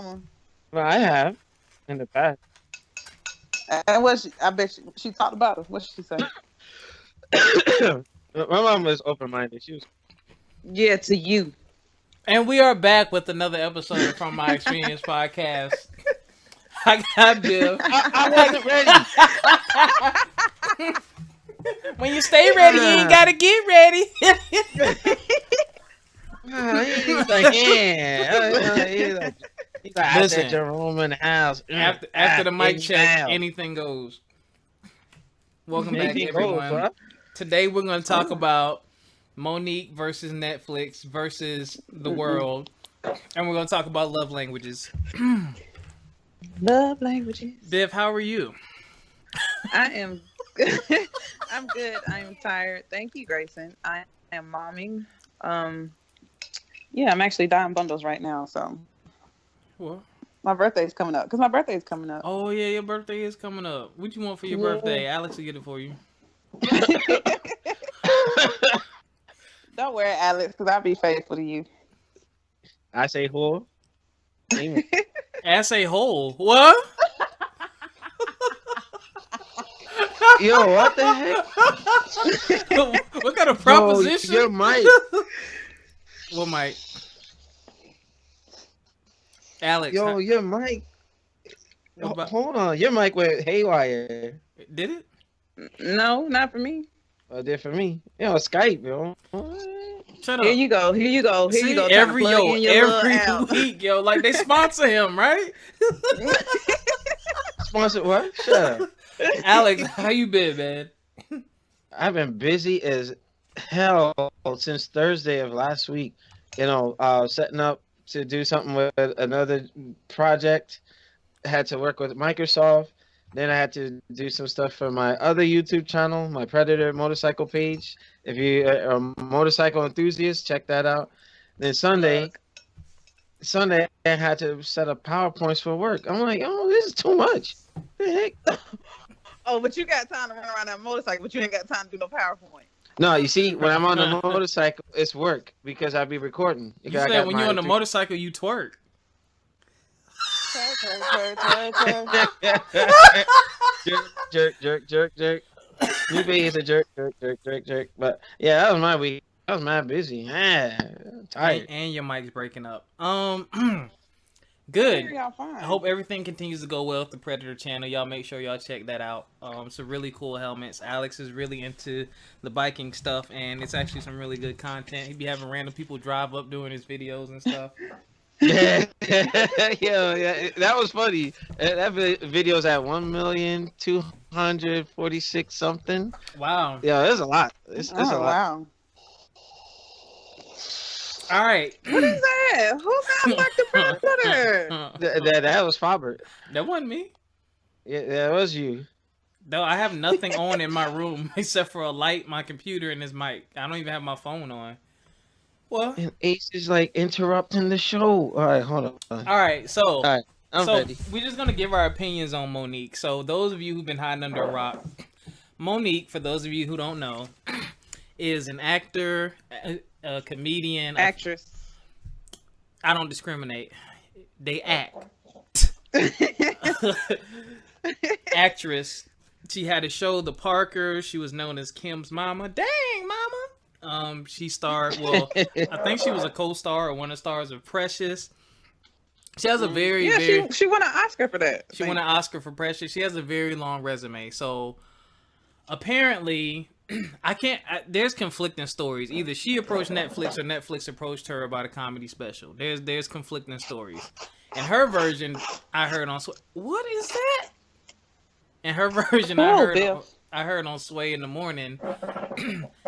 mama. Well, I have in the past. And I bet she talked about her. What she say? My mom was open minded. She was. Yeah, to you. And we are back with another episode of From My Experience podcast. I got Bill. I wasn't ready. When you stay ready, you ain't gotta get ready. He's like, yeah. He's like, I said Listen, Jerome in the house. after the mic check, now. anything goes. Welcome back, Anything everyone. goes, huh? Today we're going to talk about Monique versus Netflix versus the world, and we're going to talk about love languages. Love languages. Viv, how are you? I am. I'm good. I am tired. Thank you, Grayson. I am momming. Yeah, I'm actually dying bundles right now. So, What? my birthday's coming up. My birthday's coming up. Oh yeah, your birthday is coming up. What you want for your birthday? Alex will get it for you. Don't worry, Alex, because I'll be faithful to you. I say whore. Ass a hole. What? Yo, what the heck? What kind of proposition? Yo, your mic. What mic? Alex. Yo, your mic. What about- Hold on, your mic went haywire. Did it? No, not for me. Oh, did for me. Yo, Skype, yo. Shut up. Here you go. Here you go. Here See, you go. every Every week, yo, like they sponsor him, right? Sponsor what? Shut up. Alex, how you been, man? I've been busy as hell since Thursday of last week. You know, setting up to do something with another project. Had to work with Microsoft. Then I had to do some stuff for my other YouTube channel, my Predator motorcycle page. If you are a motorcycle enthusiast, check that out. Then Sunday I had to set up PowerPoints for work. I'm like, oh, this is too much. What the heck? Oh, but you got time to run around that motorcycle, but you ain't got time to do no PowerPoint. No, you see, when I'm on the motorcycle, it's work because I be recording. You said when you're on the motorcycle, you twerk. Jerk. New baby is a jerk. But yeah, that was my week. I was mad busy. Tired. And your mic's breaking up. Good. Y'all fine. I hope everything continues to go well with the Predator channel. Y'all make sure y'all check that out. Some really cool helmets. Alex is really into the biking stuff, and it's actually some really good content. He be having random people drive up doing his videos and stuff. Yeah, that was funny. That video's at 1,246,000 something. Wow. Yeah, there's a lot. It's a lot. Wow. All right. What is that? Who sounds like the Predator? That was Faber. That wasn't me. Yeah, that was you. No, I have nothing on in my room except for a light, my computer, and this mic. I don't even have my phone on. Well, And Ace is like interrupting the show. All right, hold on. all right. So, I'm ready. we're just gonna give our opinions on Monique. So, those of you who've been hiding under a rock, Monique, for those of you who don't know, is an actor, a comedian, Actress. I don't discriminate. They act. Actress. She had a show, The Parker. She was known as Kim's mama. Dang, mama. She starred. Well, I think she was a co-star or one of the stars of Precious. She has a very she won an Oscar for that. She won an Oscar for Precious. She has a very long resume. So apparently, there's conflicting stories. Either she approached Netflix or Netflix approached her about a comedy special. There's conflicting stories. And her version, I heard on what is that? And her version, I heard on Sway in the Morning.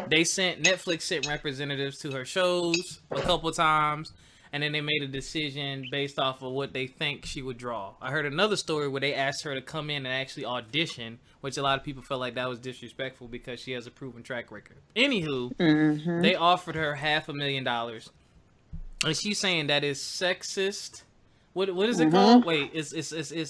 Netflix sent representatives to her shows a couple times, and then they made a decision based off of what they think she would draw. I heard another story where they asked her to come in and actually audition, which a lot of people felt like that was disrespectful because she has a proven track record. Anywho, they offered her $500,000, and she's saying that is sexist. What is it called? Wait, it's sexist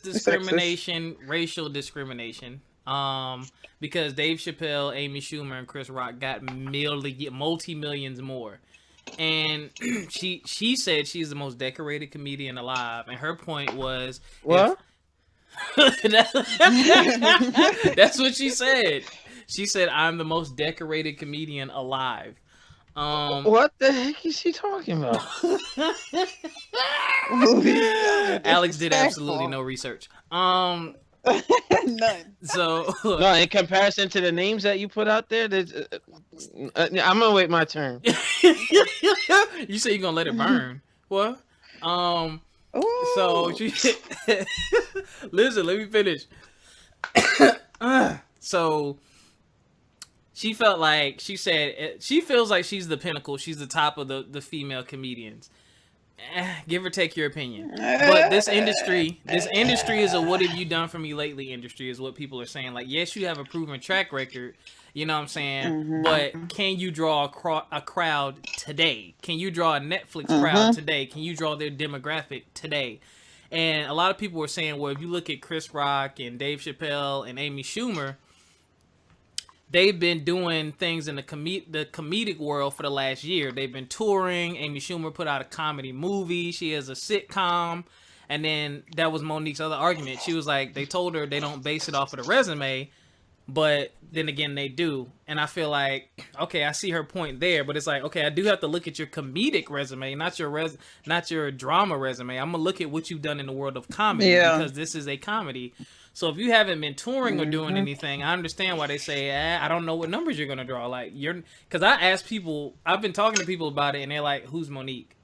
discrimination, racial discrimination. Because Dave Chappelle, Amy Schumer, and Chris Rock got multi-millions more. and she said she's the most decorated comedian alive, and her point was, What? that's what she said. She said, "I'm the most decorated comedian alive." What the heck is she talking about? Alex did absolutely no research. None. So No, in comparison to the names that you put out there, I'm gonna wait my turn. you say you're gonna let it burn. What? So she listen, let me finish. So she felt like, she said she feels like she's the pinnacle, she's the top of the female comedians. Give or take your opinion. But this industry is a "what have you done for me lately" industry, is what people are saying. Like, yes, you have a proven track record, you know what I'm saying? But can you draw a crowd today? Can you draw a Netflix crowd today? Can you draw their demographic today? And a lot of people were saying, well, if you look at Chris Rock and Dave Chappelle and Amy Schumer, they've been doing things in the comedic world for the last year. They've been touring. Amy Schumer put out a comedy movie. She has a sitcom. And then that was Monique's other argument. She was like, they told her they don't base it off of the resume, but then again, they do. And I feel like, okay, I see her point there, but it's like, okay, I do have to look at your comedic resume, not your drama resume. I'm gonna look at what you've done in the world of comedy, because this is a comedy. So if you haven't been touring or doing anything, I understand why they say, I don't know what numbers you're gonna draw. Like, because I asked people, I've been talking to people about it, and they're like, "Who's Monique?"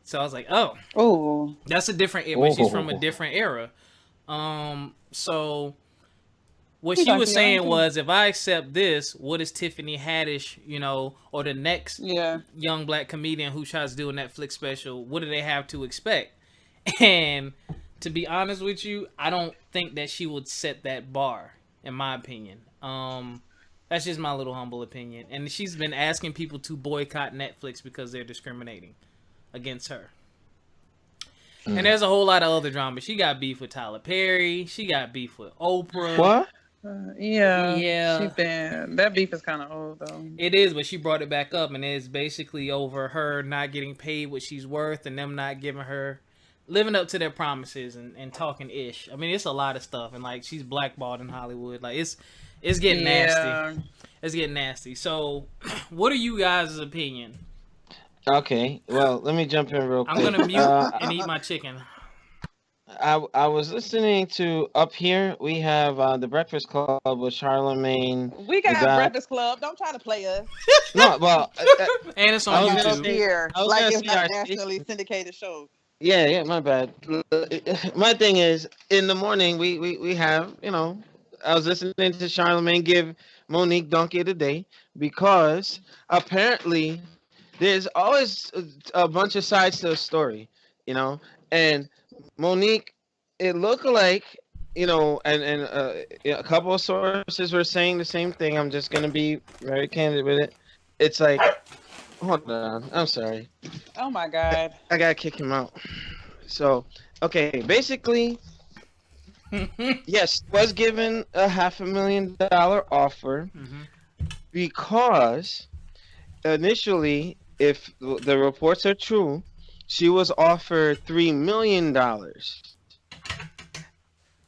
So I was like, "Oh, that's a different era. She's from a different era." So what she was saying was, if I accept this, what is Tiffany Haddish, or the next young black comedian who tries to do a Netflix special? What do they have to expect? And to be honest with you, I don't think that she would set that bar, in my opinion. That's just my little humble opinion. And she's been asking people to boycott Netflix because they're discriminating against her. And there's a whole lot of other drama. She got beef with Tyler Perry. She got beef with Oprah. What? Yeah. That beef is kind of old though. It is, but she brought it back up, and it's basically over her not getting paid what she's worth, and them not giving her, living up to their promises, and talking ish. I mean, it's a lot of stuff, and like, she's blackballed in Hollywood. Like, it's getting nasty. It's getting nasty. So, what are you guys' opinion? Okay, well, let me jump in real quick. I'm gonna mute and eat my chicken. I was listening to Up Here. We have the Breakfast Club with Charlemagne. We got Breakfast Club. Don't try to play us. No, well, and it's on YouTube. Here, like it's not a nationally syndicated show. Yeah, my bad. My thing is, in the morning, we have, I was listening to Charlemagne give Monique Donkey of the Day, because apparently there's always a bunch of sides to a story, and Monique, it looked like, and a couple of sources were saying the same thing. I'm just going to be very candid with it. It's like, hold on, I'm sorry. Oh my God. I got to kick him out. So, okay, basically, yes, was given a $500,000 offer because initially, if the reports are true, she was offered $3 million.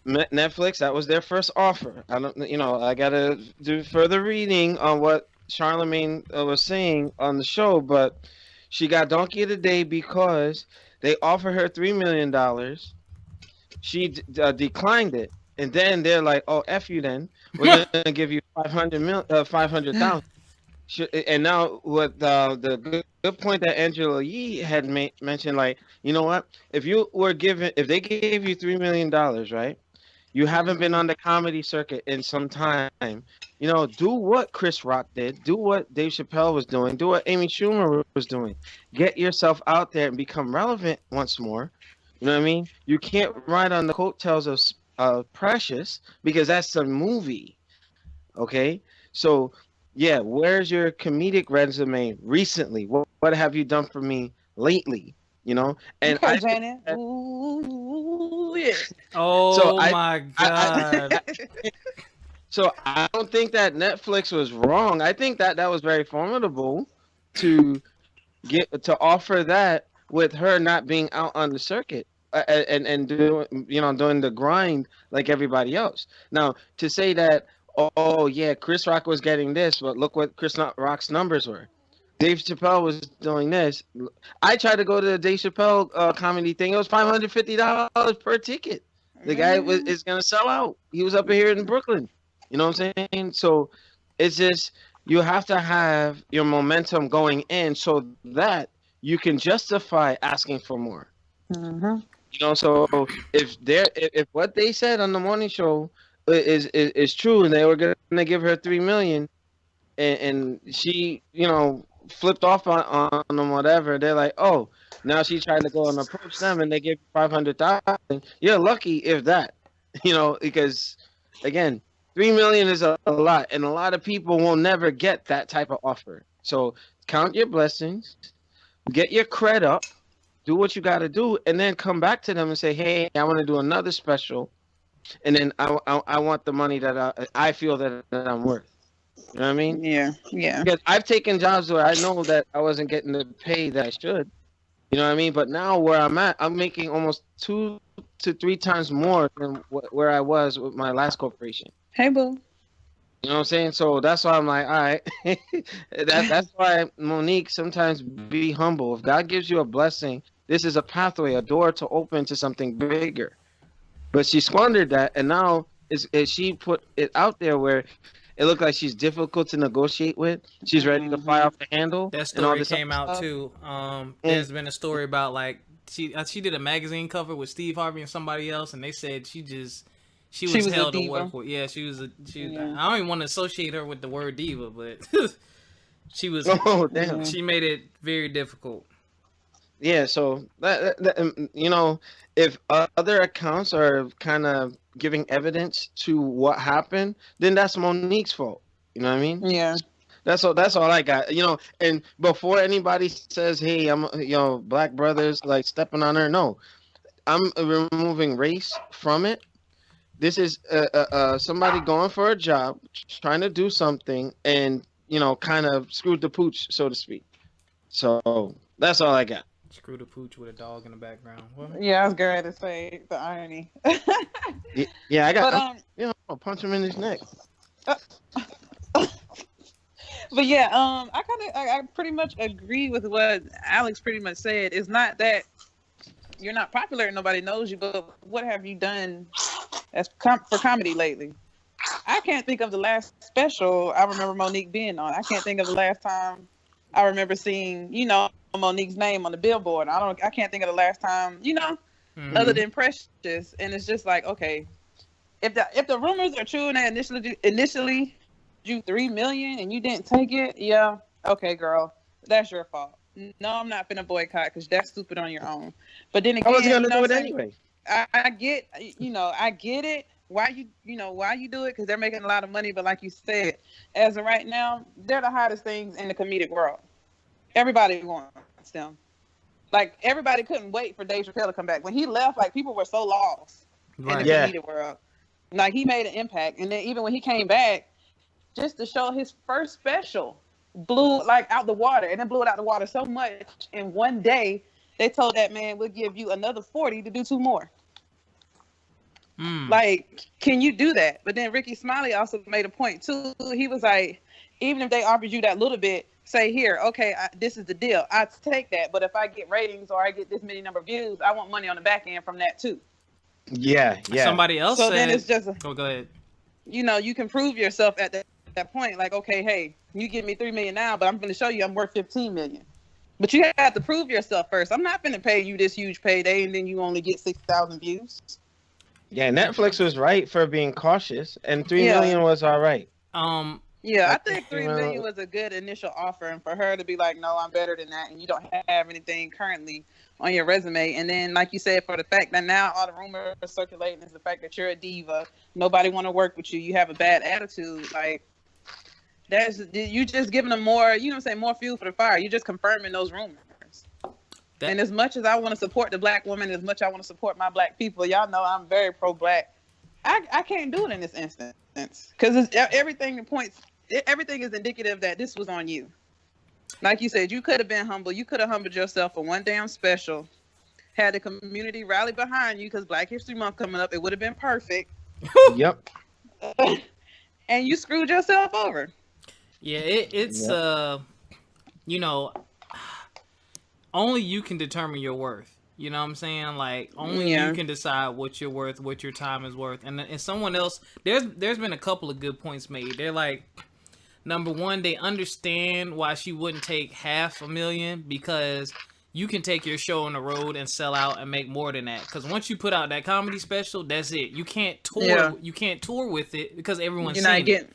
Netflix, that was their first offer. I gotta do further reading on what Charlemagne was saying on the show, but she got Donkey of the Day because they offered her $3 million. She declined it, and then they're like, "Oh, F you then. We're gonna give you $500,000." And now, what the good point that Angela Yee had mentioned, like, you know what? If they gave you $3 million, right? You haven't been on the comedy circuit in some time. Do what Chris Rock did. Do what Dave Chappelle was doing. Do what Amy Schumer was doing. Get yourself out there and become relevant once more. You know what I mean? You can't ride on the coattails of Precious, because that's a movie. Okay? So, yeah, where's your comedic resume recently? What have you done for me lately? And okay, Janet. Ooh, yeah. Oh, so my God. So I don't think that Netflix was wrong. I think that was very formidable to get to offer that with her not being out on the circuit and doing doing the grind like everybody else. Now to say that, oh yeah, Chris Rock was getting this, but look what Chris Rock's numbers were. Dave Chappelle was doing this. I tried to go to the Dave Chappelle comedy thing. It was $550 per ticket. The guy is gonna sell out. He was up here in Brooklyn. You know what I'm saying? So it's just you have to have your momentum going in so that you can justify asking for more. Mm-hmm. So if what they said on the morning show is true, and they were gonna give her $3 million, and she flipped off on them, whatever, they're like, oh, now she tried to go and approach them, and they give you $500,000. You're lucky if that, because again, $3 million is a lot, and a lot of people will never get that type of offer. So count your blessings, get your cred up, do what you got to do, and then come back to them and say, hey, I want to do another special, and then I want the money that I feel that I'm worth. You know what I mean? Yeah. Because I've taken jobs where I know that I wasn't getting the pay that I should. You know what I mean? But now where I'm at, I'm making almost 2 to 3 times more than where I was with my last corporation. Hey, boo. You know what I'm saying? So that's why I'm like, all right. That's why, Monique, sometimes be humble. If God gives you a blessing, this is a pathway, a door to open to something bigger. But she squandered that, and now is she put it out there where it looked like she's difficult to negotiate with. She's ready to fly off the handle. That story came out too. There's been a story about like she did a magazine cover with Steve Harvey and somebody else, and they said she was hell to work with. Yeah, she was. Yeah. I don't even want to associate her with the word diva, but she was. Oh damn! She made it very difficult. Yeah, so that if other accounts are kind of giving evidence to what happened, then that's Monique's fault. You know what I mean? Yeah. That's all I got. And before anybody says, "Hey, I'm black brothers like stepping on her," no, I'm removing race from it. This is somebody going for a job, trying to do something, and kind of screwed the pooch, so to speak. So that's all I got. Screw the pooch with a dog in the background. What? Yeah, I was going to say the irony. Yeah, I got. I'll punch him in his neck. But yeah, I pretty much agree with what Alex pretty much said. It's not that you're not popular and nobody knows you, but what have you done for comedy lately? I can't think of the last special I remember Monique being on. I can't think of the last time I remember seeing, Monique's name on the billboard. I can't think of the last time, other than Precious. And it's just like, okay, if the rumors are true and they initially you $3 million and you didn't take it, yeah, okay, girl, that's your fault. No, I'm not finna boycott because that's stupid on your own. But then again, I was gonna do it anyway. I get, I get it. Why you do it? Because they're making a lot of money. But like you said, as of right now, they're the hottest things in the comedic world. Everybody wants them. Like everybody couldn't wait for Dave Chappelle to come back. When he left, like people were so lost in the comedic world. Like he made an impact, and then even when he came back, just to show his first special blew out the water, and then blew it out the water so much in one day. They told that man, we'll give you another 40 to do 2 more. Like, can you do that? But then Ricky Smiley also made a point too. He was like, even if they offered you that little bit, say here, okay, this is the deal. I take that, but if I get ratings or I get this many number of views, I want money on the back end from that too. Yeah. Somebody else said. Then it's just, go ahead. You can prove yourself at that point. Like, okay, hey, you give me $3 million now, but I'm going to show you I'm worth $15 million. But you have to prove yourself first. I'm not going to pay you this huge payday and then you only get 6,000 views. Yeah, Netflix was right for being cautious, and $3 million was all right. Yeah, I think $3 million was a good initial offer, and for her to be like, no, I'm better than that, and you don't have anything currently on your resume. And then, like you said, for the fact that now all the rumors are circulating is the fact that you're a diva, nobody want to work with you, you have a bad attitude, like, you just giving them more, more fuel for the fire. You're just confirming those rumors. And as much as I want to support the black woman, as much as I want to support my black people, y'all know I'm very pro-black. I can't do it in this instance because everything is indicative that this was on you. Like you said, you could have been humble. You could have humbled yourself for one damn special. Had the community rally behind you because Black History Month coming up. It would have been perfect. Yep. And you screwed yourself over. Yeah, it's you know, only you can determine your worth. You know what I'm saying? Like only you can decide what you're worth, what your time is worth. And someone else, there's been a couple of good points made. They're like, number one, they understand why she wouldn't take $500,000 because you can take your show on the road and sell out and make more than that. Because once you put out that comedy special, that's it. You can't tour. Yeah. You can't tour with it because everyone's seen it.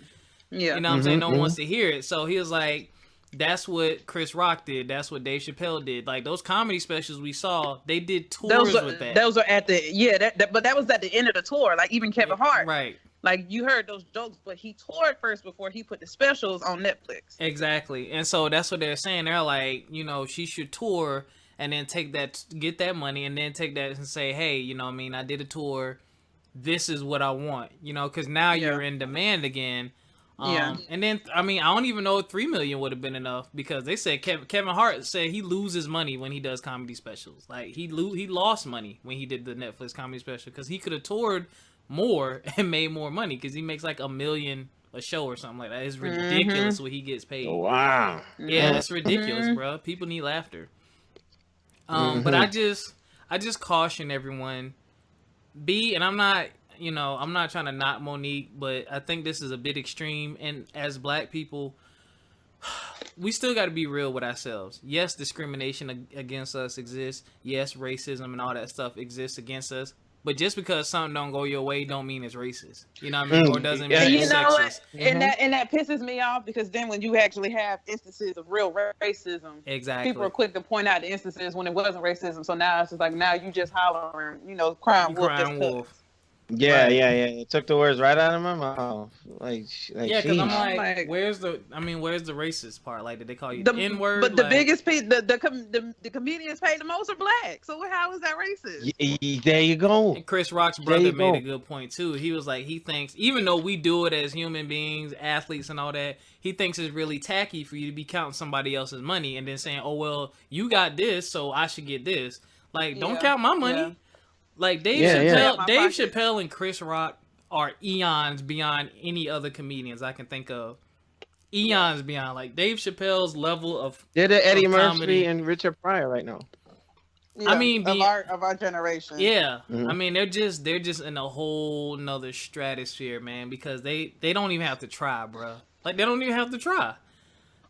Yeah. You know what I'm saying? No one wants to hear it. So he was like, that's what Chris Rock did. That's what Dave Chappelle did. Like those comedy specials we saw, they did tours with that. Those are at the but that was at the end of the tour. Like even Kevin Hart, right? Like you heard those jokes, but he toured first before he put the specials on Netflix. Exactly, and so that's what they're saying. They're like, you know, she should tour and then get that money, and then take that and say, hey, you know what I mean, I did a tour. This is what I want, you know, because now you're in demand again. And then I mean, I don't even know if $3 million would have been enough because they said Kevin Hart said he loses money when he does comedy specials. Like he lost money when he did the Netflix comedy special because he could have toured more and made more money because he makes like $1 million a show or something like that. It's ridiculous what he gets paid. Wow. Yeah, it's ridiculous, bro. People need laughter. But I just caution everyone. And I'm not, you know, I'm not trying to knock Monique, but I think this is a bit extreme. And as Black people, we still got to be real with ourselves. Yes, discrimination against us exists. Yes, racism and all that stuff exists against us. But just because something don't go your way don't mean it's racist. You know what I mean? Or doesn't mean it's sexist. And that pisses me off because then when you actually have instances of real racism, exactly, people are quick to point out the instances when it wasn't racism. So now it's just like, now you just hollering, you know, crying wolf. Yeah. It took the words right out of my mouth. Yeah, because I'm like, where's the racist part? Like, did they call you the N-word? But the biggest piece, the comedians paid the most are Black. So how is that racist? There you go. And Chris Rock's brother made a good point too. He was like, he thinks even though we do it as human beings, athletes and all that, he thinks it's really tacky for you to be counting somebody else's money and then saying, oh well, you got this, so I should get this. Like, don't count my money. Yeah. Like Dave Chappelle and Chris Rock are eons beyond any other comedians I can think of. Eons beyond, like Dave Chappelle's level of. They're the Eddie Murphy and Richard Pryor right now. Yeah, I mean, of our generation. Yeah, I mean they're just in a whole nother stratosphere, man. Because they don't even have to try, bro. Like they don't even have to try.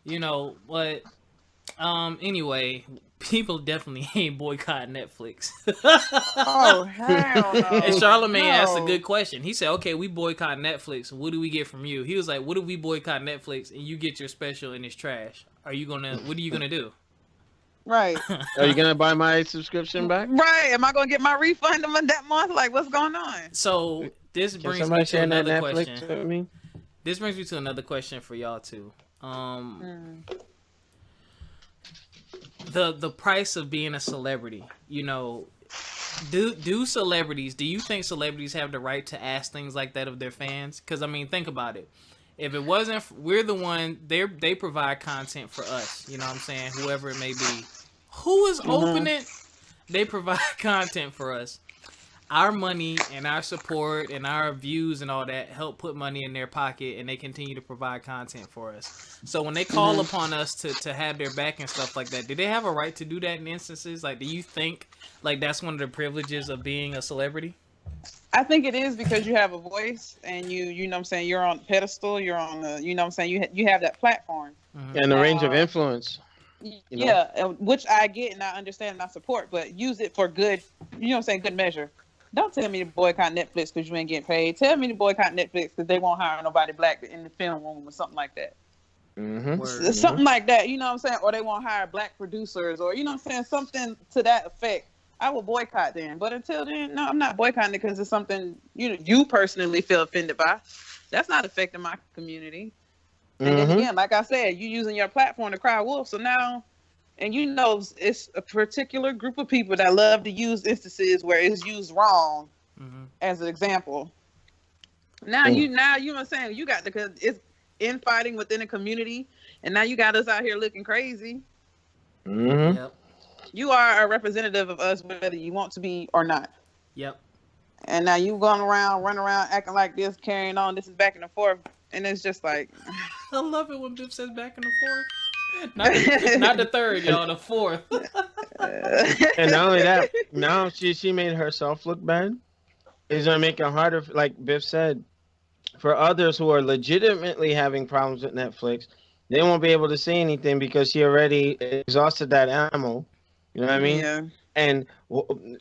You know, but anyway. People definitely ain't boycotting Netflix. Oh, hell no. And Charlamagne asked a good question. He said, okay, we boycott Netflix. What do we get from you? He was like, what if we boycott Netflix and you get your special and it's trash? What are you going to do? Right. Are you going to buy my subscription back? Right. Am I going to get my refund that month? Like, what's going on? So this brings me to another question. This brings me to another question for y'all too. The price of being a celebrity, you know, do you think celebrities have the right to ask things like that of their fans? Because I mean, think about it. If it wasn't, we're the one, they provide content for us, you know what I'm saying, whoever it may be. Who is opening? They provide content for us. Our money and our support and our views and all that help put money in their pocket, and they continue to provide content for us. So when they call upon us to have their back and stuff like that, do they have a right to do that in instances? Like, do you think like that's one of the privileges of being a celebrity? I think it is because you have a voice and you know what I'm saying, you're on a pedestal, you're on the, you know what I'm saying, you have that platform. And the range of influence. You know? Yeah, which I get and I understand and I support, but use it for good, you know what I'm saying, good measure. Don't tell me to boycott Netflix because you ain't getting paid. Tell me to boycott Netflix because they won't hire nobody Black in the film room or something like that. Something like that, you know what I'm saying? Or they won't hire Black producers or, you know what I'm saying, something to that effect. I will boycott them. But until then, no, I'm not boycotting it because it's something, you know, you personally feel offended by. That's not affecting my community. And then again, like I said, you using your platform to cry wolf. So now... And you know, it's a particular group of people that love to use instances where it's used wrong as an example. Now you know what I'm saying? You got because it's infighting within a community and now you got us out here looking crazy. Mm-hmm. Yep. You are a representative of us, whether you want to be or not. Yep. And now you going around, running around, acting like this, carrying on. This is back and forth, and it's just like. I love it when Biff says back and forth. Not the third, y'all. The fourth. And not only that, now she made herself look bad. It's gonna make it harder, like Biff said, for others who are legitimately having problems with Netflix. They won't be able to say anything because she already exhausted that ammo. You know what I mean? Yeah. And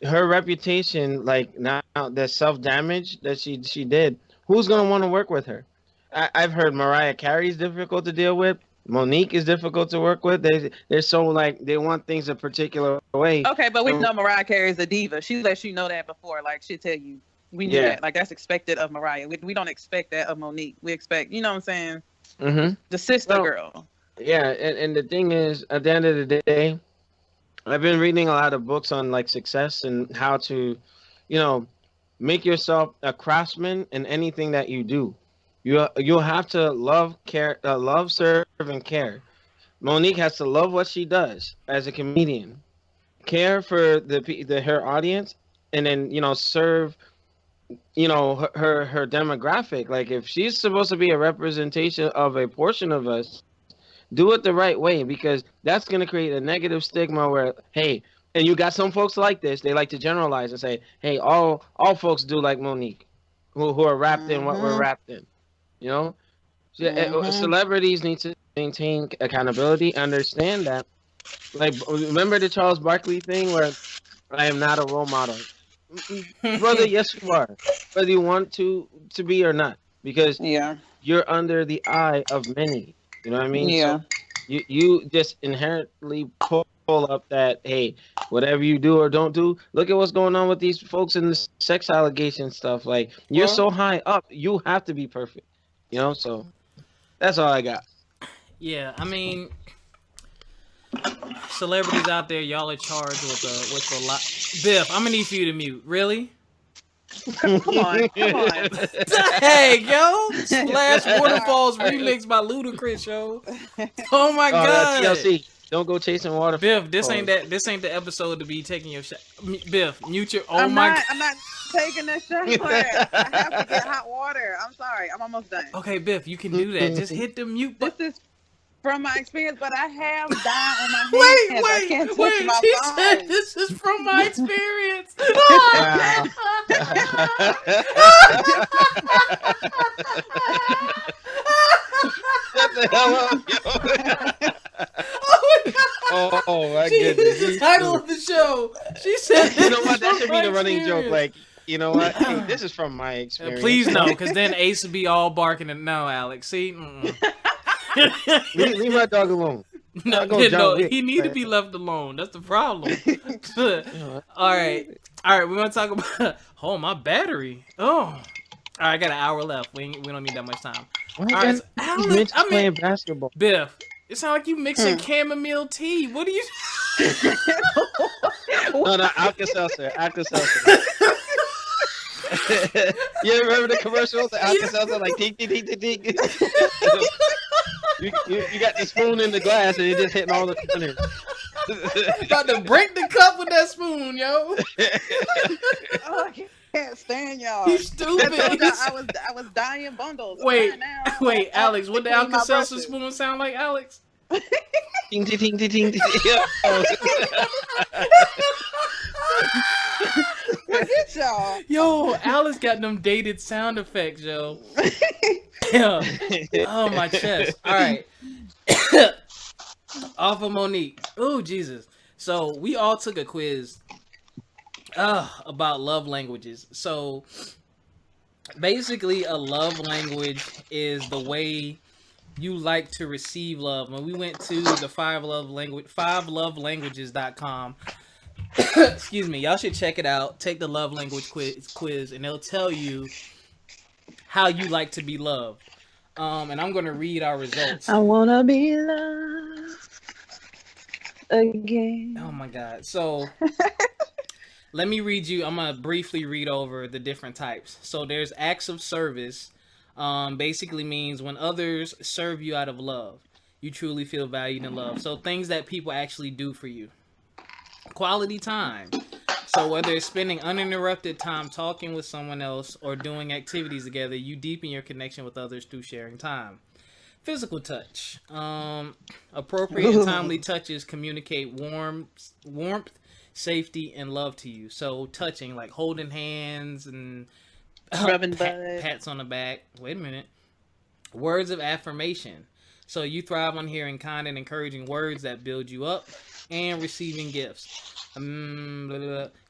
her reputation, like now, the self damage that she did. Who's gonna want to work with her? I've heard Mariah Carey's difficult to deal with. Monique is difficult to work with. They're so like they want things a particular way. Okay, but we know Mariah Carey is a diva. She lets you know that before. Like she'll tell you, we knew that. Like that's expected of Mariah. We don't expect that of Monique. We expect, you know what I'm saying? Mm-hmm. The sister girl. Yeah, and the thing is, at the end of the day, I've been reading a lot of books on like success and how to, make yourself a craftsman in anything that you do. You'll have to love, serve, and care. Monique has to love what she does as a comedian, care for her audience, and then serve, her demographic. Like if she's supposed to be a representation of a portion of us, do it the right way, because that's gonna create a negative stigma where and you got some folks like this. They like to generalize and say, hey, all folks do like Monique, who are wrapped in what we're wrapped in. Celebrities need to maintain accountability, understand that. Like, remember the Charles Barkley thing where I am not a role model. Brother, yes, you are. Whether you want to be or not. Because you're under the eye of many. You know what I mean? Yeah. So you just inherently pull up that, hey, whatever you do or don't do, look at what's going on with these folks in the sex allegation stuff. Like, you're so high up, you have to be perfect. So that's all I got. Yeah, I mean, celebrities out there, y'all are charged with a lot. Biff, I'm gonna need for you to mute. Really? Come on. Hey, yo! Splash Waterfalls remix by Ludacris, yo. Oh my god. TLC. Don't go chasing water. Biff, this ain't the episode to be taking your shot. Biff, mute your. Oh I'm my. I'm not taking that shower. I have to get hot water. I'm sorry. I'm almost done. Okay, Biff, you can do that. Just hit the mute button. This is from my experience, but I have dye on my hands. I can't touch my She phone. said this is from my experience. Shut the hell up, yo. Oh my goodness. This is the title of the show. She said, you know what? That should be the running joke. Like, you know what? Hey, this is from my experience. Please no, because then Ace would be all barking and no, Alex. See? leave my dog alone. No, he need to be left alone. That's the problem. All right. We're gonna talk about. Oh, my battery. Oh, all right. I got an hour left. We don't need that much time. All right, Alex, playing basketball. Biff, it sounds like you mixing chamomile tea. What are you? No, Alka-Seltzer. You remember the commercials? The Alka-Seltzer, like ding, ding, ding, ding, ding. You got the spoon in the glass and you're just hitting all the corners. About to break the cup with that spoon, yo. Oh, I can't stand y'all. You stupid. I was dying bundles. Wait, Alex, what the Alka-Seltzer spoon sound like, Alex? Ding, ding, ding, ding, ding. Forget y'all. Yo, Alex got them dated sound effects, yo. Yeah. Oh, my chest. All right. Off of Monique. Oh, Jesus. So we all took a quiz about love languages. So basically, a love language is the way you like to receive love. When we went to the 5lovelanguages.com, excuse me, y'all should check it out. Take the love language quiz, and it'll tell you how you like to be loved. And I'm going to read our results. I want to be loved again. Oh my God. So let me read you. I'm going to briefly read over the different types. So there's acts of service. Basically means when others serve you out of love. you truly feel valued and loved. So things that people actually do for you. Quality time. So whether it's spending uninterrupted time talking with someone else or doing activities together, you deepen your connection with others through sharing time. Physical touch. Appropriate and timely touches communicate warmth, safety, and love to you. So touching, like holding hands and rubbing butt, pats on the back. Wait a minute. Words of affirmation. So you thrive on hearing kind and encouraging words that build you up, and receiving gifts.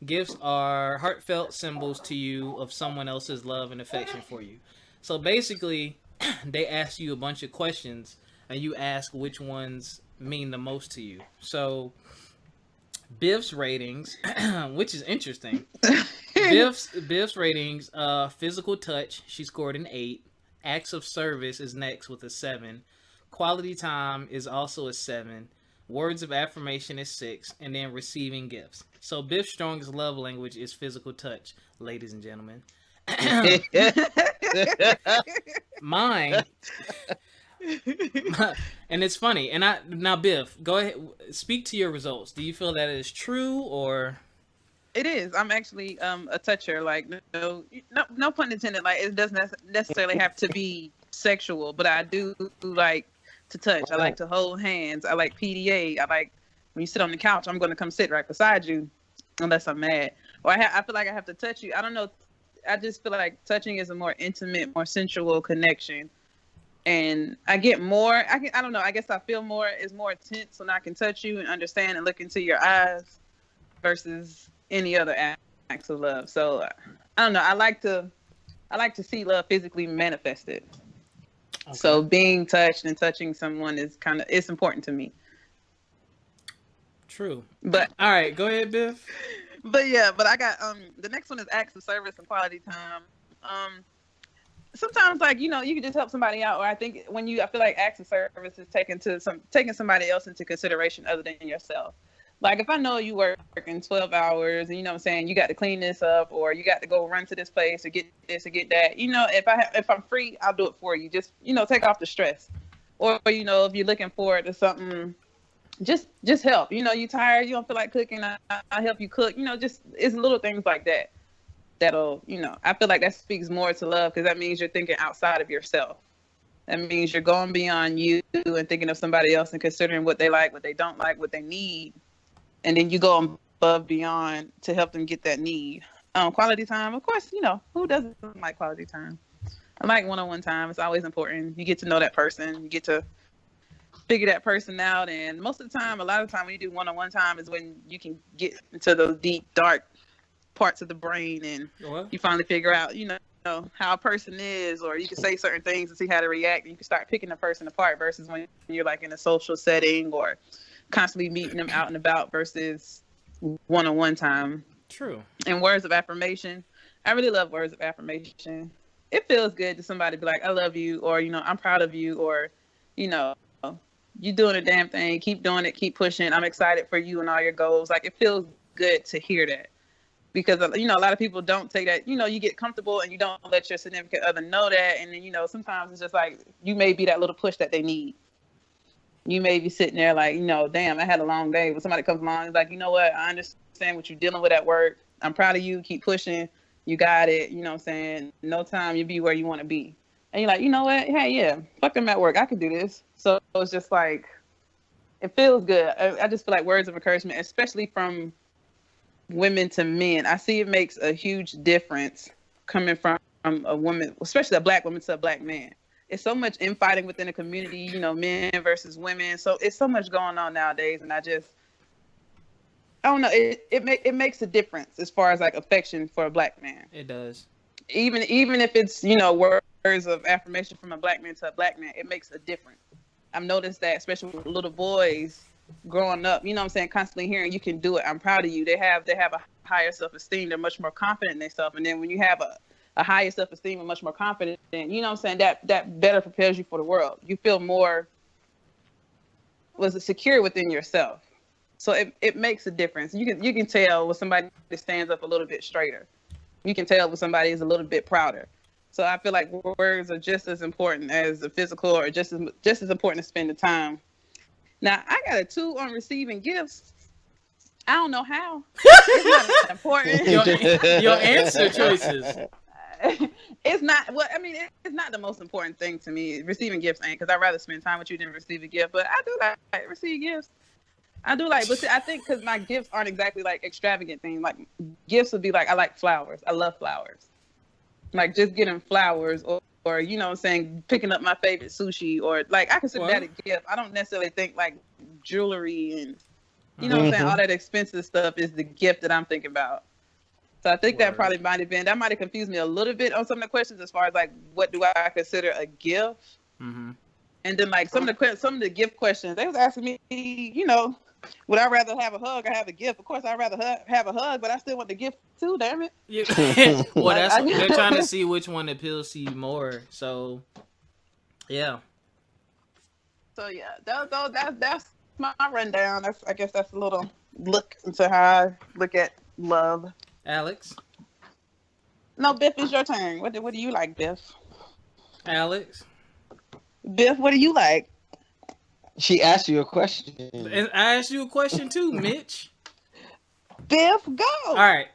Gifts are heartfelt symbols to you of someone else's love and affection for you. So basically, they ask you a bunch of questions, and you ask which ones mean the most to you. So Biff's ratings, which is interesting. Biff's ratings, physical touch, she scored an 8. Acts of service is next with a 7. Quality time is also a 7. Words of affirmation is 6. And then receiving gifts. So Biff's strongest love language is physical touch, ladies and gentlemen. Mine, and it's funny. And now Biff, go ahead, speak to your results. Do you feel that is true or? It is. I'm actually a toucher. Like no pun intended. Like it doesn't necessarily have to be sexual, but I do like to touch. I like to hold hands. I like PDA. I like when you sit on the couch, I'm going to come sit right beside you, unless I'm mad. Or I feel like I have to touch you. I don't know. I just feel like touching is a more intimate, more sensual connection. And I get more, I don't know, I guess I feel more, it's more intense when I can touch you and understand and look into your eyes versus any other acts of love. So I don't know, I like to see love physically manifested. Okay. So being touched and touching someone is it's important to me. True. But all right, go ahead, Biff. But I got the next one is acts of service and quality time. Sometimes like you can just help somebody out, or I feel like acts of service is taking somebody else into consideration other than yourself. Like if I know you working 12 hours and I'm saying you got to clean this up, or you got to go run to this place or get this or get that, if I'm free, I'll do it for you. Just take off the stress, or if you're looking forward to something. Just help. You tired, you don't feel like cooking, I'll help you cook. It's little things like that that'll, I feel like that speaks more to love, because that means you're thinking outside of yourself. That means you're going beyond you and thinking of somebody else and considering what they like, what they don't like, what they need. And then you go above beyond to help them get that need. Quality time, of course, who doesn't like quality time? I like one-on-one time. It's always important. You get to know that person. You get to figure that person out. And most of the time, a lot of the time when you do one-on-one time is when you can get into those deep, dark parts of the brain, and you finally figure out, how a person is, or you can say certain things and see how they react, and you can start picking a person apart versus when you're like in a social setting or constantly meeting them out and about versus one-on-one time. True. And words of affirmation. I really love words of affirmation. It feels good to somebody be like, I love you, or, I'm proud of you, or, you doing a damn thing, keep doing it, keep pushing. I'm excited for you and all your goals. Like, it feels good to hear that, because, a lot of people don't take that, you get comfortable and you don't let your significant other know that. And then, sometimes it's just like, you may be that little push that they need. You may be sitting there like, damn, I had a long day. But somebody comes along and is like, you know what? I understand what you're dealing with at work. I'm proud of you. Keep pushing. You got it. You know what I'm saying? No time, you'll be where you want to be. And you're like, you know what? Hey, yeah, fuck them at work. I can do this. So it's just like, it feels good. I just feel like words of encouragement, especially from women to men. I see it makes a huge difference coming from a woman, especially a black woman to a black man. It's so much infighting within the community, men versus women. So it's so much going on nowadays. And I don't know. It makes a difference as far as like affection for a black man. It does. Even if it's, words of affirmation from a black man to a black man, it makes a difference. I've noticed that, especially with little boys growing up, constantly hearing you can do it. I'm proud of you. They have a higher self-esteem. They're much more confident in themselves. And then when you have a higher self-esteem and much more confident, then, that better prepares you for the world. You feel more secure within yourself. So it makes a difference. You can tell when somebody stands up a little bit straighter. You can tell when somebody is a little bit prouder. So I feel like words are just as important as the physical, or just as important to spend the time. Now, I got a 2 on receiving gifts. I don't know how. It's not important. Your answer choices. It's not. Well, I mean, it's not the most important thing to me. Receiving gifts ain't, because I'd rather spend time with you than receive a gift. But I do like receive gifts. I do like, but see, I think because my gifts aren't exactly like extravagant things. Like gifts would be like, I like flowers. I love flowers. Like just getting flowers, or you know what I'm saying, picking up my favorite sushi, or like I consider that a gift. I don't necessarily think like jewelry and you know what I'm saying, all that expensive stuff is the gift that I'm thinking about. So I think that probably might have confused me a little bit on some of the questions as far as like what do I consider a gift. Mm-hmm. And then like some of the gift questions, they was asking me, you know, would I rather have a hug or have a gift? Of course, I'd rather have a hug, but I still want the gift too. Damn it! Yeah. Well, they're trying to see which one appeals to you more. So, yeah. So yeah, that's my rundown. I guess that's a little look into how I look at love. Alex. No, Biff, it's your turn. What do you like, Biff? Alex. Biff, what do you like? She asked you a question. And I asked you a question too, Mitch. Biff, go. All right.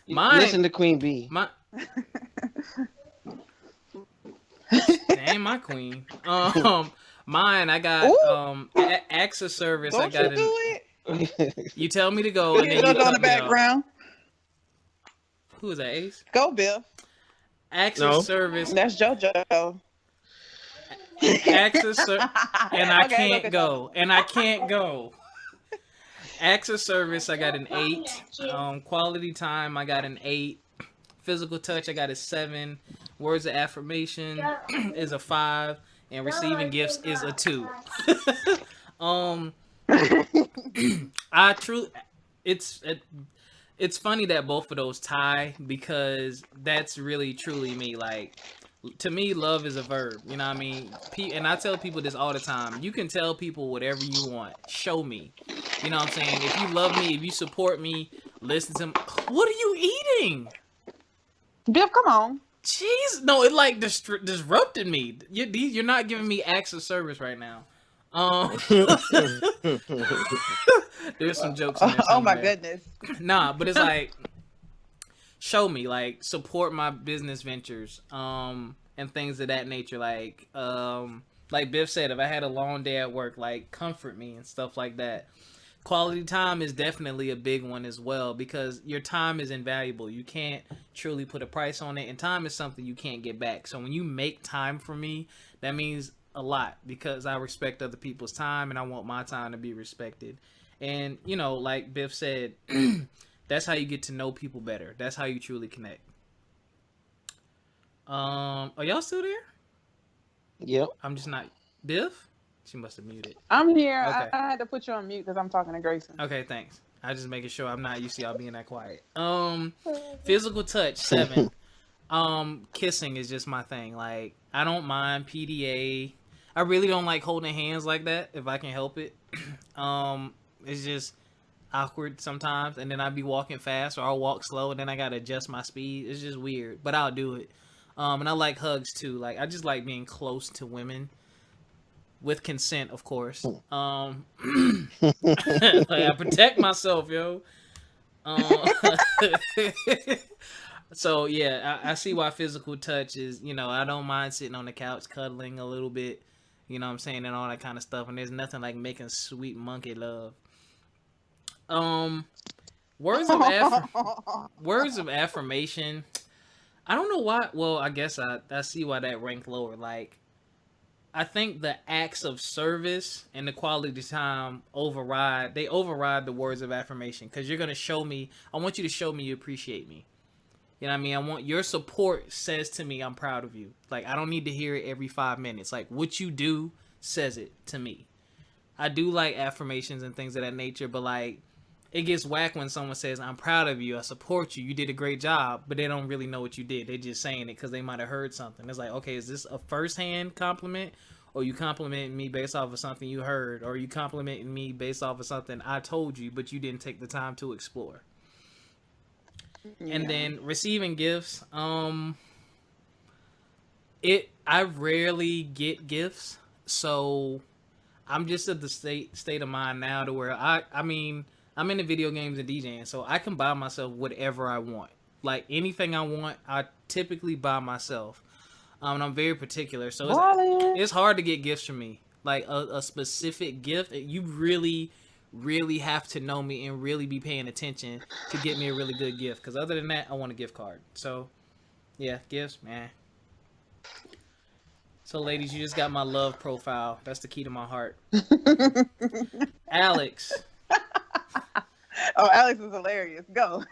Listen to Queen Bee. That ain't my queen. Mine, I got acts of service. Don't I got you do it? You tell me to go, and then you cut cut on the background. Who is that, Ace? Go, Biff. Acts of service. That's JoJo. Acts of service, and I can't go. And I can't go. Acts of service, I got an 8. Quality time, I got an 8. Physical touch, I got a 7. Words of affirmation is a 5, and receiving gifts is a 2. I truly, it's funny that both of those tie, because that's really truly me. Like, to me, love is a verb. You know what I mean? And I tell people this all the time. You can tell people whatever you want. Show me. You know what I'm saying? If you love me, if you support me, listen to me. What are you eating? Biff, come on. Jeez. No, it like disrupted me. You're not giving me acts of service right now. There's some jokes in there. Oh my goodness. Nah, but it's like, show me, like, support my business ventures, and things of that nature. Like Biff said, if I had a long day at work, like, comfort me and stuff like that. Quality time is definitely a big one as well, because your time is invaluable. You can't truly put a price on it, and time is something you can't get back. So when you make time for me, that means a lot, because I respect other people's time and I want my time to be respected. And, you know, like Biff said, that's how you get to know people better. That's how you truly connect. Are y'all still there? Yep. I'm just not. Biff? She must have muted. I'm here. Okay. I had to put you on mute because I'm talking to Grayson. Okay, thanks. I just making sure I'm not used to y'all being that quiet. Physical touch, 7. Kissing is just my thing. Like, I don't mind PDA. I really don't like holding hands like that if I can help it. It's just awkward sometimes, and then I'd be walking fast, or I'll walk slow, and then I gotta adjust my speed. It's just weird, but I'll do it. And I like hugs too. Like, I just like being close to women with consent, of course. Like, I protect myself, yo. So yeah, I see why physical touch is, you know, I don't mind sitting on the couch cuddling a little bit, you know what I'm saying, and all that kind of stuff. And there's nothing like making sweet monkey love. Words of affirmation. I don't know why. Well, I guess I see why that ranked lower. Like, I think the acts of service and the quality time override the words of affirmation, because you're gonna show me. I want you to show me you appreciate me. You know what I mean? I want your support says to me, I'm proud of you. Like, I don't need to hear it every 5 minutes. Like, what you do says it to me. I do like affirmations and things of that nature, but like, it gets whack when someone says, I'm proud of you, I support you, you did a great job, but they don't really know what you did. They're just saying it because they might have heard something. It's like, okay, is this a first-hand compliment, or you complimenting me based off of something you heard, or you complimenting me based off of something I told you, but you didn't take the time to explore? Yeah. And then receiving gifts, I rarely get gifts, so I'm just at the state of mind now to where I mean I'm into video games and DJing, so I can buy myself whatever I want. Like anything I want, I typically buy myself. And I'm very particular, so it's hard to get gifts from me. Like a specific gift, you really have to know me and really be paying attention to get me a really good gift. Because other than that, I want a gift card. So yeah, gifts, man. So, ladies, you just got my love profile. That's the key to my heart. Alex. Oh, Alex is hilarious. Go.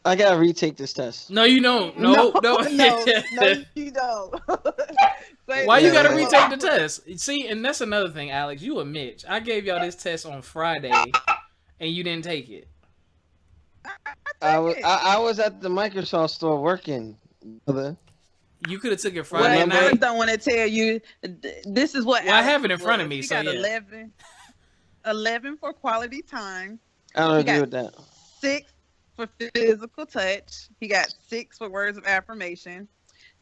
I gotta retake this test. No, you don't. No, you don't. Why you gotta retake the test? See, and that's another thing, Alex. You a Mitch. I gave y'all this test on Friday, and you didn't take it. I was at the Microsoft store working. You could have took it Friday night. I don't want to tell you. This is what. Well, I have it in front of me. He so got yeah. 11 for quality time. I don't agree with that. 6 for physical touch. He got 6 for words of affirmation.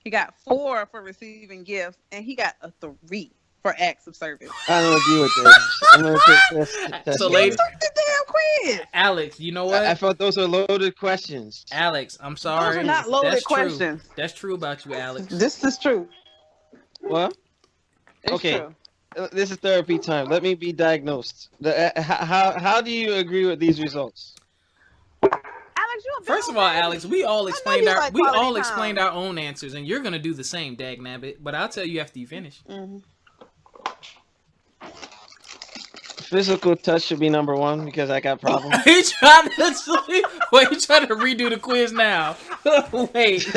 He got 4 for receiving gifts, and he got a 3 for acts of service. I don't agree with this. I'm gonna take this. So, ladies, the damn quiz. Alex, you know what? I thought those were loaded questions. Alex, I'm sorry. Those are not loaded questions. True. That's true about you, Alex. This is true. What? It's okay. True. This is therapy time. Let me be diagnosed. How do you agree with these results? Alex, First of all, Alex, we all explained our own answers, and you're gonna do the same, dagnabbit. But I'll tell you after you finish. Mm-hmm. Physical touch should be number 1 because I got problems. you trying to redo the quiz now? Wait.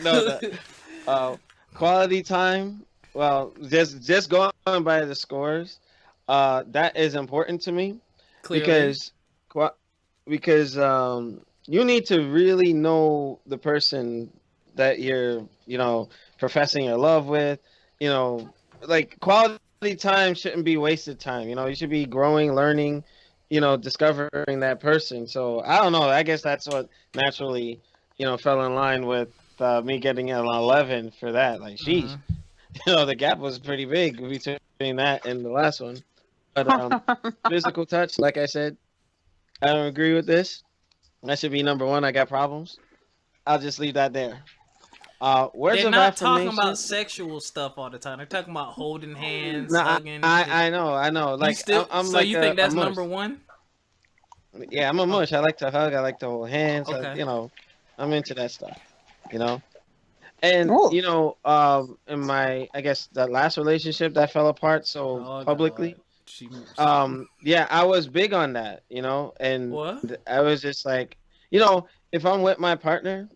No. Quality time. Well, just going by the scores, that is important to me. Clearly. Because you need to really know the person that you're, professing your love with. Like quality time shouldn't be wasted time. You should be growing, learning, discovering that person. So I don't know. I guess that's what naturally, fell in line with me getting an 11 for that. Like, sheesh, the gap was pretty big between that and the last one. But physical touch, like I said, I don't agree with this. That should be number 1. I got problems. I'll just leave that there. Words They're of not affirmation. talking about sexual stuff all the time. They're talking about holding hands, No, hugging. I know. Like, I'm so like you think that's mush. number 1? Yeah, I'm a mush. I like to hug. I like to hold hands. Okay. I'm into that stuff. And in my, I guess the last relationship that fell apart so publicly. Yeah, I was big on that. And what? I was just like, if I'm with my partner,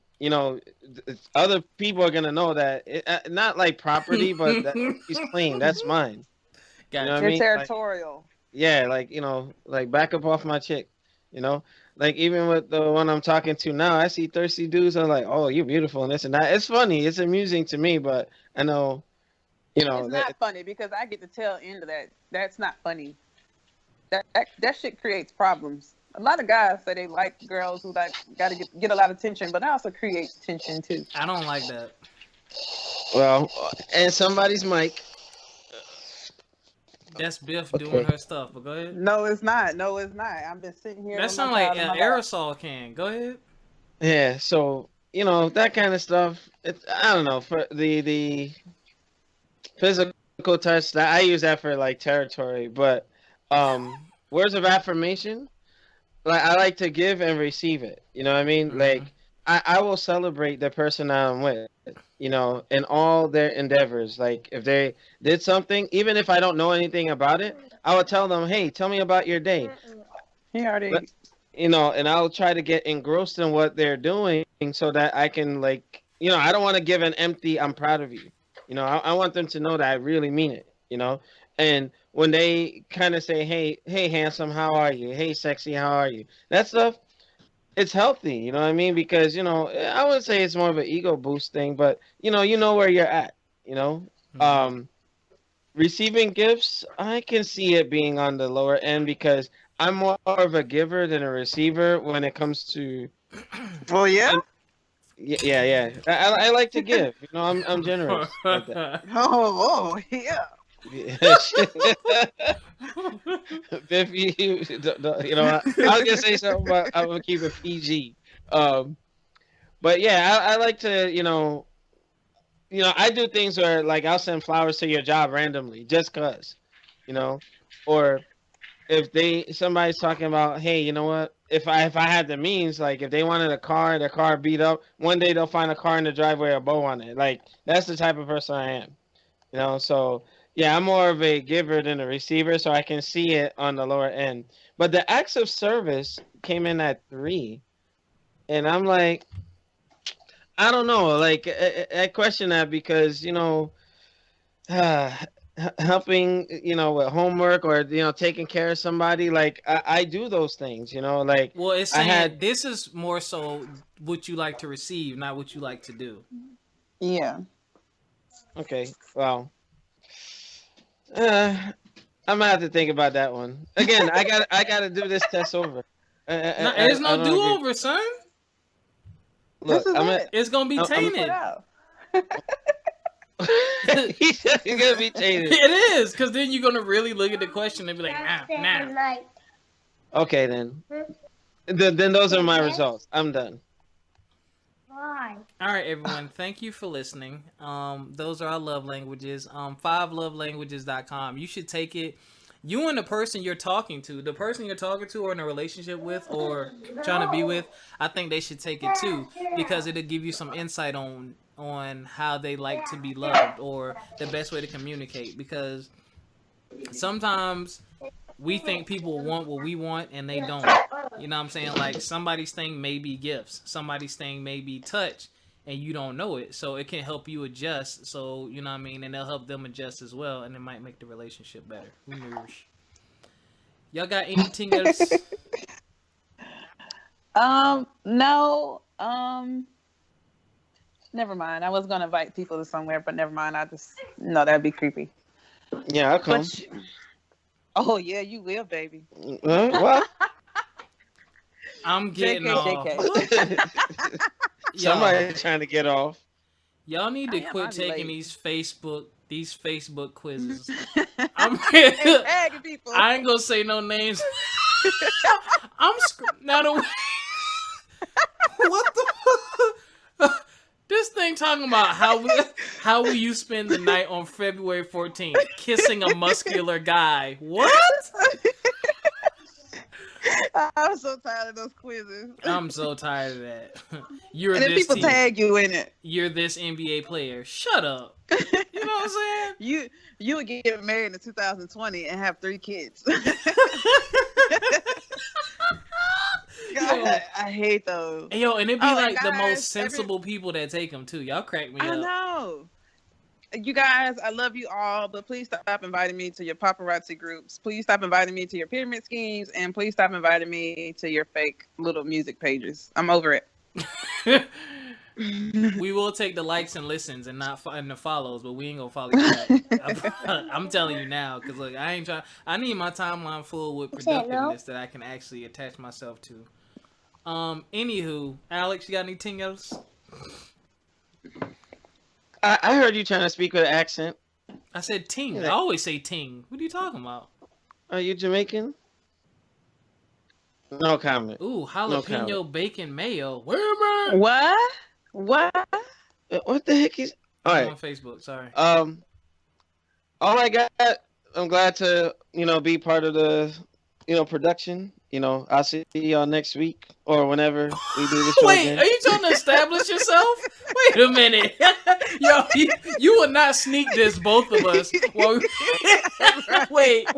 other people are gonna know that not like property, but that he's clean. That's mine. Got What I You're mean? territorial. Like back up off my chick. Like even with the one I'm talking to now, I see thirsty dudes. I'm like, oh, you're beautiful and this and that. It's funny. It's amusing to me, but I know, It's not funny because I get the tail end of that. That's not funny. That shit creates problems. A lot of guys say they like girls who gotta get a lot of attention, but that also creates tension too. I don't like that. Well, and somebody's mic. That's Biff doing her stuff, but go ahead. No, it's not. I've been sitting here. That sounds like an aerosol can. Go ahead. Yeah, so that kind of stuff. I don't know, for the physical touch, that I use that for like territory, but words of affirmation, like I like to give and receive it. You know what I mean? Mm-hmm. Like I will celebrate the person I'm with, in all their endeavors. Like if they did something, even if I don't know anything about it, I will tell them, hey, tell me about your day. He already. And I'll try to get engrossed in what they're doing so that I can I don't want to give an empty, I'm proud of you. I want them to know that I really mean it, and when they kind of say, hey, handsome, how are you? Hey, sexy, how are you? That stuff, it's healthy, you know what I mean? Because, I would say it's more of an ego boost thing, but, you know where you're at, Mm-hmm. Receiving gifts, I can see it being on the lower end because I'm more of a giver than a receiver when it comes to... Well, yeah. Yeah. I like to give. You know, I'm generous like that. Yeah. Yeah. Biff, you know, I was gonna say something, but I'm gonna keep it PG. But yeah, I like to, I do things where like I'll send flowers to your job randomly just cause, you know, or if somebody's talking about, hey, you know what? If I had the means, like if they wanted a car, their car beat up, one day they'll find a car in the driveway, a bow on it. Like that's the type of person I am, you know. So yeah, I'm more of a giver than a receiver, so I can see it on the lower end. But the acts of service came in at 3, and I'm like, I don't know. Like I question that because uh, helping with homework or taking care of somebody. Like I do those things. Like Well, it's I saying had. this is more so what you like to receive, not what you like to do. Yeah. Okay. Well, I'm gonna have to think about that one again. I gotta do this test over. There's I no don't do agree. over, son. Look, This is it. It's gonna be I'm- tainted. He's gonna be tainted. It is, because then you're gonna really look at the question and be like, nah. Okay, then. Then those are my results. I'm done. All right, everyone. Thank you for listening. Those are our love languages. 5lovelanguages.com. You should take it. You and the person you're talking to, or in a relationship with, or trying to be with, I think they should take it too, because it'll give you some insight on how they like to be loved or the best way to communicate. Because sometimes we think people want what we want and they don't. You know what I'm saying? Like somebody's thing may be gifts, somebody's thing may be touch, and you don't know it. So it can help you adjust. So, you know what I mean? And they'll help them adjust as well. And it might make the relationship better. Who knows? Y'all got anything else? No. Never mind. I was gonna invite people to somewhere, but never mind. No, that'd be creepy. Yeah, I'll come. Oh yeah, you will, baby. What? I'm getting JK, off. JK. Somebody trying to get off. Y'all need to quit I'll be taking late. these Facebook quizzes. And tagging people. I ain't gonna say no names. Now the what the this thing talking about how will you spend the night on February 14th kissing a muscular guy? What? I'm so tired of those quizzes. I'm so tired of that. And then people tag you in it. You're this NBA player. Shut up. You know what I'm saying? You would get married in 2020 and have 3 kids. God, I hate those. Yo, and it'd be like guys, the most sensible people that take them too. Y'all crack me up. I know. You guys, I love you all, but please stop inviting me to your paparazzi groups. Please stop inviting me to your pyramid schemes, and please stop inviting me to your fake little music pages. I'm over it. We will take the likes and listens and not and the follows, but we ain't gonna follow you back. I'm telling you now, because look, I ain't trying. I need my timeline full with productiveness that I can actually attach myself to. Anywho, Alex, you got anything else? I heard you trying to speak with an accent. I said ting. I always say ting. What are you talking about? Are you Jamaican? No comment. Ooh, jalapeno bacon mayo. Where am I? What? What the heck is? All right. On Facebook. Sorry. All I got. I'm glad to be part of the production. I'll see y'all next week or whenever we do the show. Wait, again. are you trying to establish yourself? Wait a minute. Yo, you would not sneak this, both of us. Well, wait.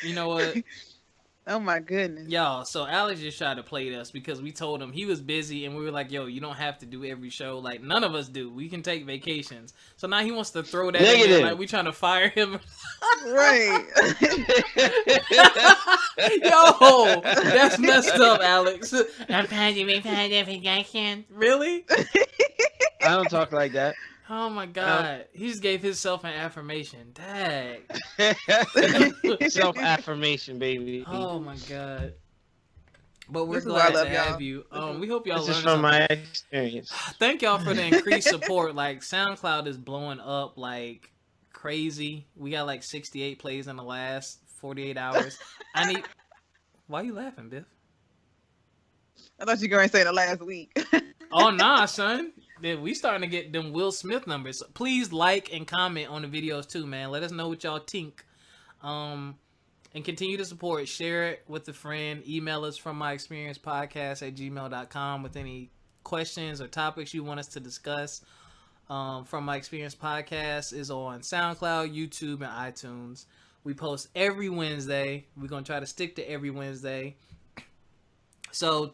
You know what? Oh my goodness. Y'all, so Alex just tried to play us because we told him he was busy and we were like, yo, you don't have to do every show. Like, none of us do. We can take vacations. So now he wants to throw that in there, like we trying to fire him. Right. Yo, that's messed up, Alex. I'm trying to make every vacation. Really? I don't talk like that. Oh my God. He just gave himself an affirmation. Dang. Self-affirmation, baby. Oh my God. But we're This is why I glad love to y'all. have you. We hope y'all This learned is from something. my experience. Thank y'all for the increased support. Like, SoundCloud is blowing up like crazy. We got like 68 plays in the last 48 hours. Why you laughing, Biff? I thought you were going to say the last week. Oh, nah, son. We starting to get them Will Smith numbers. Please like and comment on the videos too, man. Let us know what y'all think. And continue to support. Share it with a friend. Email us from frommyexperiencepodcast@gmail.com with any questions or topics you want us to discuss. From My Experience Podcast is on SoundCloud, YouTube, and iTunes. We post every Wednesday. We're going to try to stick to every Wednesday. So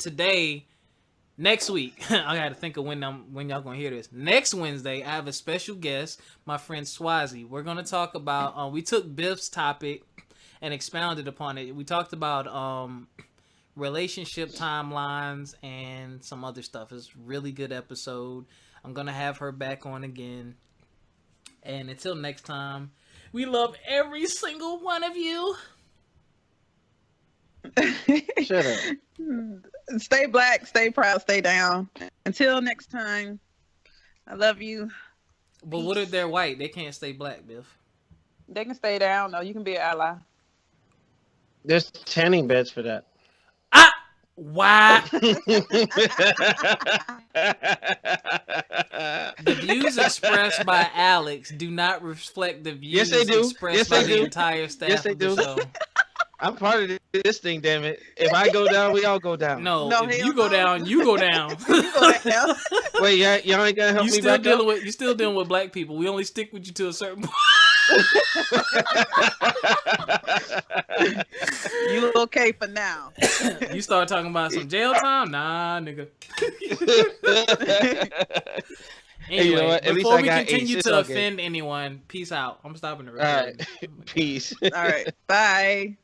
next week, I got to think of when y'all going to hear this. Next Wednesday, I have a special guest, my friend Swazi. We're going to talk about, we took Biff's topic and expounded upon it. We talked about relationship timelines and some other stuff. It's a really good episode. I'm going to have her back on again. And until next time, we love every single one of you. Shut up. Stay black, stay proud, stay down. Until next time, I love you. But what if they're white? They can't stay black, Biff. They can stay down. No, you can be an ally. There's tanning beds for that. Ah! Why? The views expressed by Alex do not reflect the views expressed by the entire staff of the show. I'm part of this thing, damn it. If I go down, we all go down. No, if you go down, you go down. Wait, y'all ain't gonna help me back up? You're still dealing with black people. We only stick with you to a certain point. You okay for now. You start talking about some jail time? Nah, nigga. Anyway, you know what? before we continue to offend anyone, peace out. I'm stopping the recording. All right. Peace. All right. Bye.